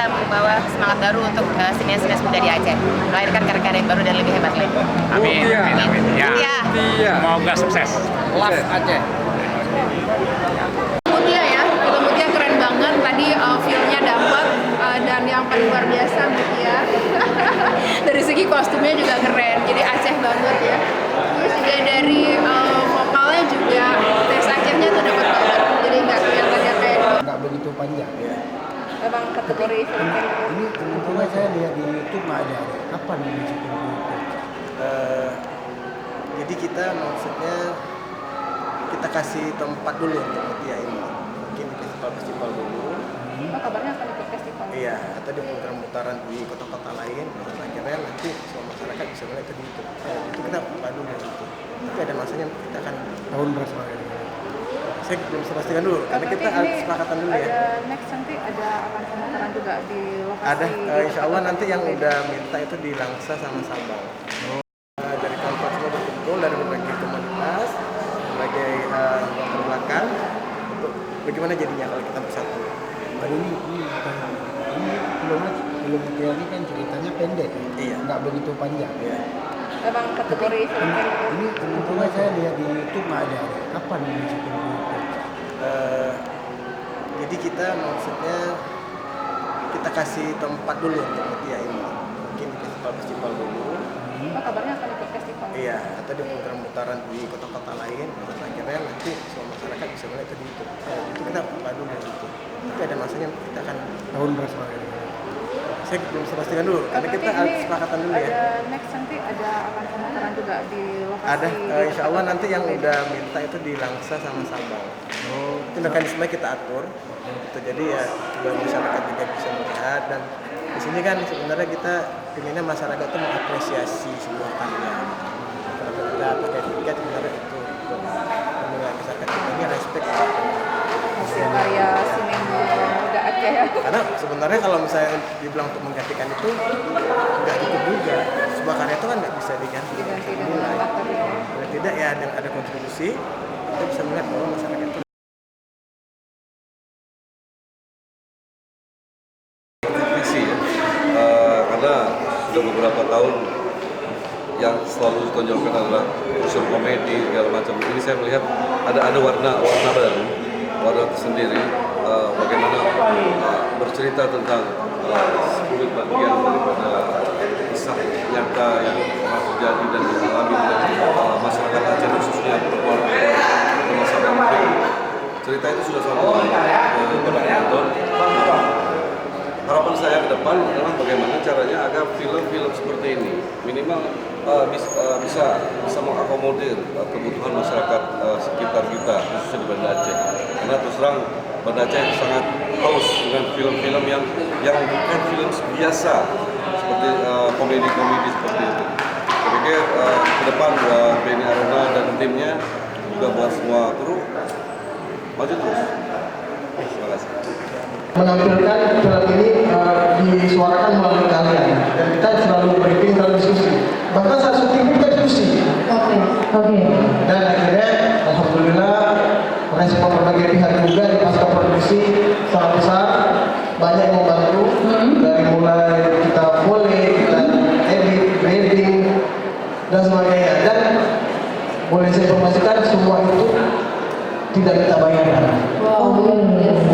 bisa membawa semangat baru untuk sinias-sinias muda di Aceh, melahirkan karya-karya yang baru dan lebih hebat lagi. Amin, amin, amin. Ya, semoga sukses. Love Aceh. Mutia ya, film Mutia keren banget. Tadi feel-nya dapat dan yang paling luar biasa Mutia. Dari segi kostumnya juga keren, jadi Aceh banget ya. Terus juga dari vokalnya juga tes Acehnya tuh dapat banget. Jadi nggak kelihatannya kayak Nggak begitu panjang ya. memang kategori film kayak gitu. Ini kebetulan saya lihat di YouTube nggak ada. Kapan ini syuting di YouTube? Jadi kita maksudnya kita kasih tempat dulu untuk Mutia ini, mungkin di festival dulu. Oh, kabarnya akan ikut festival. Iya, atau di putaran di kota-kota lain. Dan akhirnya nanti semua masyarakat bisa melihat itu di YouTube. Itu kita buka dulu gitu. Tapi ada masanya kita akan Tahun berapa? saya belum bisa pastikan dulu, karena kita Berarti ini kesepakatan dulu ya. Ada next nanti ada akan pemutaran juga di lokasi. Ada, insya Allah nanti yang udah minta itu di Langsa sama Sabang. Dari kampus semua berkumpul dari berbagai komunitas, berbagai latar belakang, untuk bagaimana jadinya kalau kita bersatu. Ini film Mutia ini kan ceritanya pendek ya? Iya. Nggak begitu panjang Iya. Memang kategori film kayak gitu. Ini kebetulan saya lihat di YouTube nggak ada. Kapan ini syuting di YouTube? Jadi kita maksudnya kita kasih tempat dulu untuk Mutia ini, mungkin di festival dulu. Oh, kabarnya akan ikut festival. Iya, atau di putaran di kota-kota lain. Dan akhirnya nanti semua masyarakat bisa melihat itu di YouTube. Itu kita buka dulu gitu. Tapi ada masanya kita akan Tahun berapa? saya belum bisa pastikan dulu, karena kita Berarti ini kesepakatan dulu ya. Ada next nanti ada akan pemutaran juga di lokasi. Ada, insya Allah nanti yang udah minta itu di Langsa sama Sabang. Itu mekanisme kita atur. Itu jadi ya biar masyarakat juga bisa melihat, dan di sini kan sebenarnya kita inginnya masyarakat itu mengapresiasi sebuah karya. Kalau kita pakai tiket sebenarnya itu menilai masyarakat kita ini respect. hasil karya sinema muda Aceh ya. Karena sebenarnya kalau misalnya dibilang untuk menggantikan itu nggak cukup juga. Sebuah karya itu kan nggak bisa diganti. Diganti dengan Nilai. karakter ya. Kalau tidak ya ada kontribusi, kita bisa melihat bahwa masyarakat itu visi ya. Karena sudah beberapa tahun yang selalu ditonjolkan adalah unsur komedi segala macam. Ini saya melihat ada warna tersendiri, bagaimana bercerita tentang 10 bagian daripada kisah nyata yang pernah terjadi dan dialami oleh masyarakat Aceh, khususnya masyarakat film. Cerita itu sudah sampai kepada penonton. Harapan saya ke depan adalah bagaimana caranya agar film-film seperti ini minimal bisa mengakomodir kebutuhan masyarakat sekitar kita, khususnya di Banda Aceh. Karena terus terang Banda Aceh sangat haus dengan film-film yang bukan film biasa seperti komedi-komedi seperti itu. Saya pikir ke depan buat Benny Aruna dan timnya, juga buat semua kru, maju terus. Terima kasih. Menampilkan film ini disuarakan melalui kalian, dan kita selalu briefing, selalu diskusi. Bahkan saat syuting kita diskusi. Oke. Dan akhirnya alhamdulillah respon berbagai pihak juga di pasca produksi sangat besar, banyak yang membantu dari mulai kita boleh kita edit, grading dan sebagainya. Dan boleh saya informasikan semua itu tidak kita bayarkan.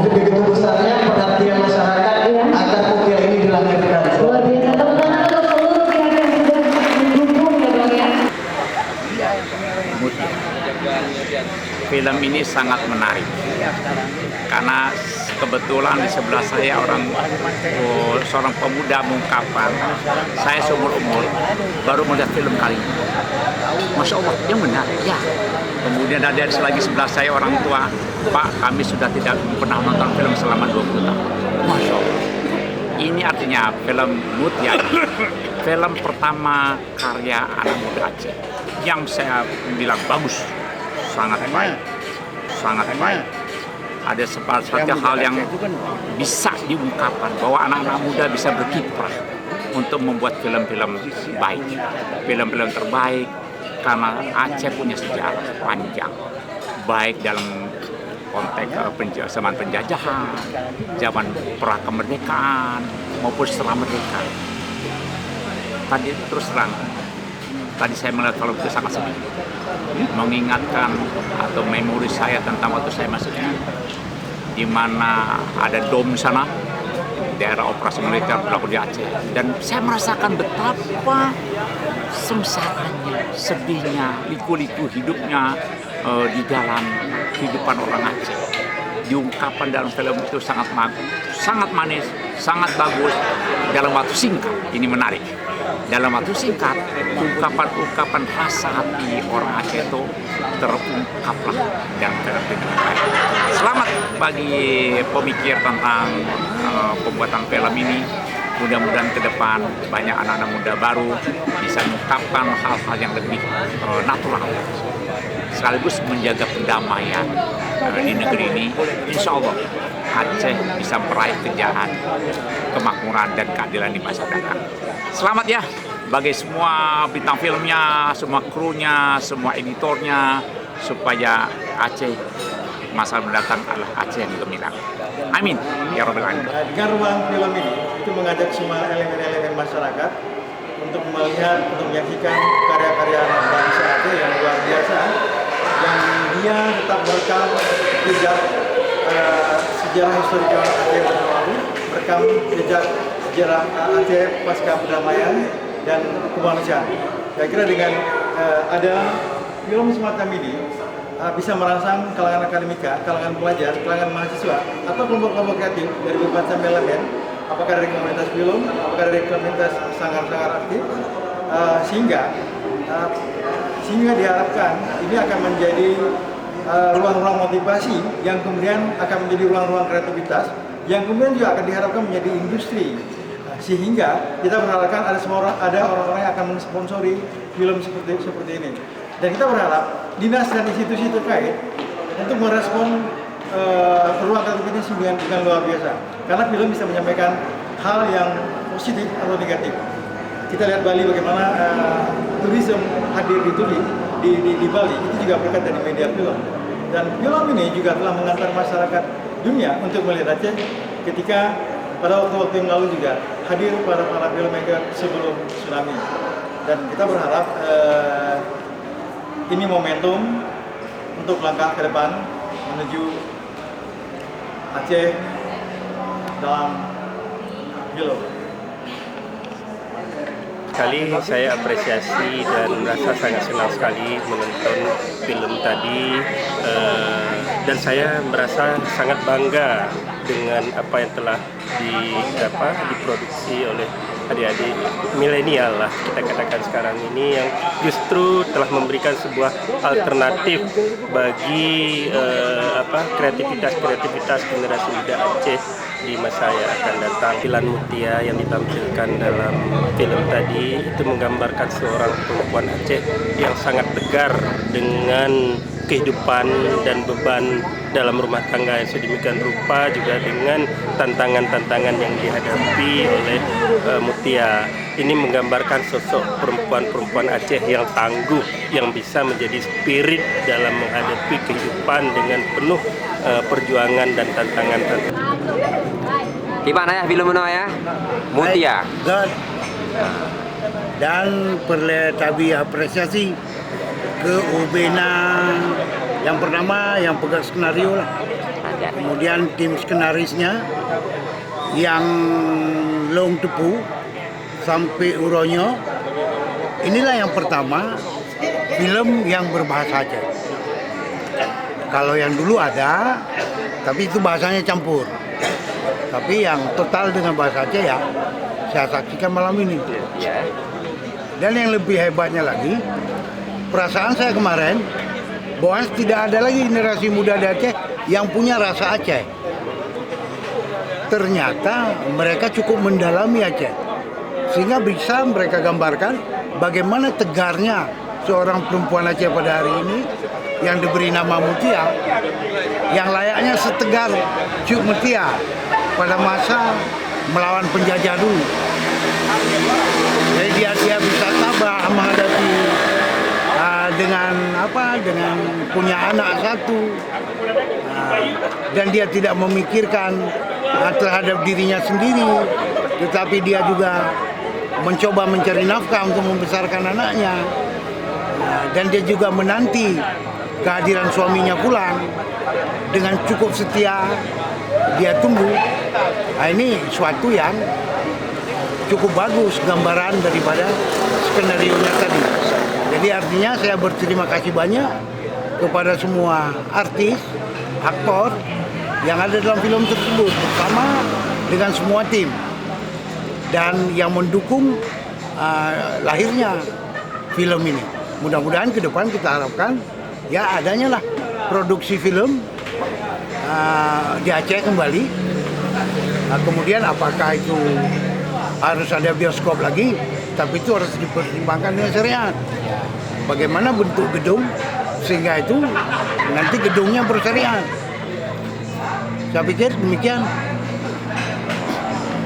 Jadi begitu besarnya perhatian masyarakat agar Mutia ini dilahirkan. Luar biasa, tepuk tangan untuk seluruh pihak yang sudah mendukung ya Bang ya. Mutia. Film ini sangat menarik karena kebetulan di sebelah saya seorang pemuda mengungkapkan, saya seumur umur baru melihat film kali ini. Masya Allah, yang benar ya. Kemudian ada lagi sebelah saya orang tua, Pak, kami sudah tidak pernah nonton film selama 20 tahun. Masya Allah. Ini artinya film Mutia, film pertama karya anak muda Aceh yang saya bilang bagus, sangat baik, sangat baik. Ada satu hal yang bisa diungkapkan bahwa anak-anak muda bisa berkiprah untuk membuat film-film baik, film-film terbaik, karena Aceh punya sejarah panjang, baik dalam konteks zaman penjajahan, zaman pra kemerdekaan maupun setelah merdeka. Tadi terus terang, tadi saya melihat film itu sangat sedih, mengingatkan atau memori saya tentang waktu saya masih kecil, di mana ada dom sana, daerah operasi militer berlaku di Aceh, dan saya merasakan betapa sengsaranya, sedihnya, liku-liku hidupnya di dalam kehidupan orang Aceh. Diungkapkan dalam film itu sangat manis, sangat bagus dalam waktu singkat. Ini menarik. Dalam waktu singkat, ungkapan-ungkapan rasa hati orang Aceh itu terungkaplah dalam film itu. Selamat bagi pemikir tentang pembuatan film ini. Mudah-mudahan ke depan banyak anak-anak muda baru bisa mengungkapkan hal-hal yang lebih natural, sekaligus menjaga pendamaian di negeri ini. Insya Allah Aceh bisa meraih kejayaan, kemakmuran, dan keadilan di masa datang. Selamat ya bagi semua bintang filmnya, semua krunya, semua editornya, supaya Aceh masa mendatang adalah Aceh yang gemilang. Amin ya Rabbal Alamin. Dengan ruang film ini itu mengajak semua elemen-elemen masyarakat untuk melihat, untuk menyaksikan karya-karya anak bangsa Aceh yang luar biasa, yang dia tetap merekam jejak sejarah historikal Aceh yang lalu, merekam jejak sejarah Aceh pasca perdamaian dan kemanusiaan. Saya kira dengan ada film semacam ini bisa merangsang kalangan akademika, kalangan pelajar, kalangan mahasiswa, atau kelompok-kelompok kreatif dari berbagai elemen, apakah dari komunitas film, apakah dari komunitas sanggar-sanggar aktif, sehingga diharapkan ini akan menjadi ruang-ruang motivasi yang kemudian akan menjadi ruang-ruang kreativitas, yang kemudian juga akan diharapkan menjadi industri. Sehingga kita berharapkan ada orang-orang yang akan mensponsori film seperti ini. Dan kita berharap dinas dan institusi terkait untuk merespon ruang kreativitas dengan luar biasa. Karena film bisa menyampaikan hal yang positif atau negatif. Kita lihat Bali bagaimana turisme hadir di Bali, itu juga berkat dari media film. Dan film ini juga telah mengantar masyarakat dunia untuk melihat Aceh ketika pada waktu-waktu yang lalu juga hadir para filmmaker sebelum tsunami. Dan kita berharap ini momentum untuk langkah ke depan menuju Aceh dalam film. Sekali saya apresiasi dan merasa sangat senang sekali menonton film tadi, dan saya merasa sangat bangga dengan apa yang telah diproduksi oleh adik-adik milenial lah kita katakan sekarang ini, yang justru telah memberikan sebuah alternatif bagi kreativitas generasi muda Aceh di masa yang akan datang. Tampilan Mutia yang ditampilkan dalam film tadi itu menggambarkan seorang perempuan Aceh yang sangat tegar dengan kehidupan dan beban dalam rumah tangga yang sedemikian rupa, juga dengan tantangan-tantangan yang dihadapi oleh Mutia. Ini menggambarkan sosok perempuan-perempuan Aceh yang tangguh, yang bisa menjadi spirit dalam menghadapi kehidupan dengan penuh perjuangan dan tantangan-tantangan. Gimana ya film ini ya? Mutia. Dan perlu tabi apresiasi ke Ubena yang pertama yang pegang skenario lah. Kemudian tim skenarisnya yang Long Tepu sampai Uronyo. Inilah yang pertama film yang berbahasa Aceh. Kalau yang dulu ada, tapi itu bahasanya campur. Tapi yang total dengan bahasa Aceh ya saya saksikan malam ini. Dan yang lebih hebatnya lagi, perasaan saya kemarin bahwa tidak ada lagi generasi muda di Aceh yang punya rasa Aceh. Ternyata mereka cukup mendalami Aceh, sehingga bisa mereka gambarkan bagaimana tegarnya seorang perempuan Aceh pada hari ini yang diberi nama Mutia, yang layaknya setegar Cuk Mutia pada masa melawan penjajah dulu. Jadi dia bisa tabah menghadapi dengan punya anak satu, dan dia tidak memikirkan terhadap dirinya sendiri, tetapi dia juga mencoba mencari nafkah untuk membesarkan anaknya. Dan dia juga menanti kehadiran suaminya pulang dengan cukup setia, dia tunggu. Nah, ini suatu yang cukup bagus gambaran daripada skenario-nya tadi. Jadi artinya saya berterima kasih banyak kepada semua artis, aktor yang ada dalam film tersebut, bersama dengan semua tim dan yang mendukung lahirnya film ini. Mudah-mudahan ke depan kita harapkan ya adanya lah produksi film di Aceh kembali. Kemudian apakah itu harus ada bioskop lagi, tapi itu harus dipertimbangkan dengan syariat. Bagaimana bentuk gedung sehingga itu nanti gedungnya bersyariat. Saya pikir demikian.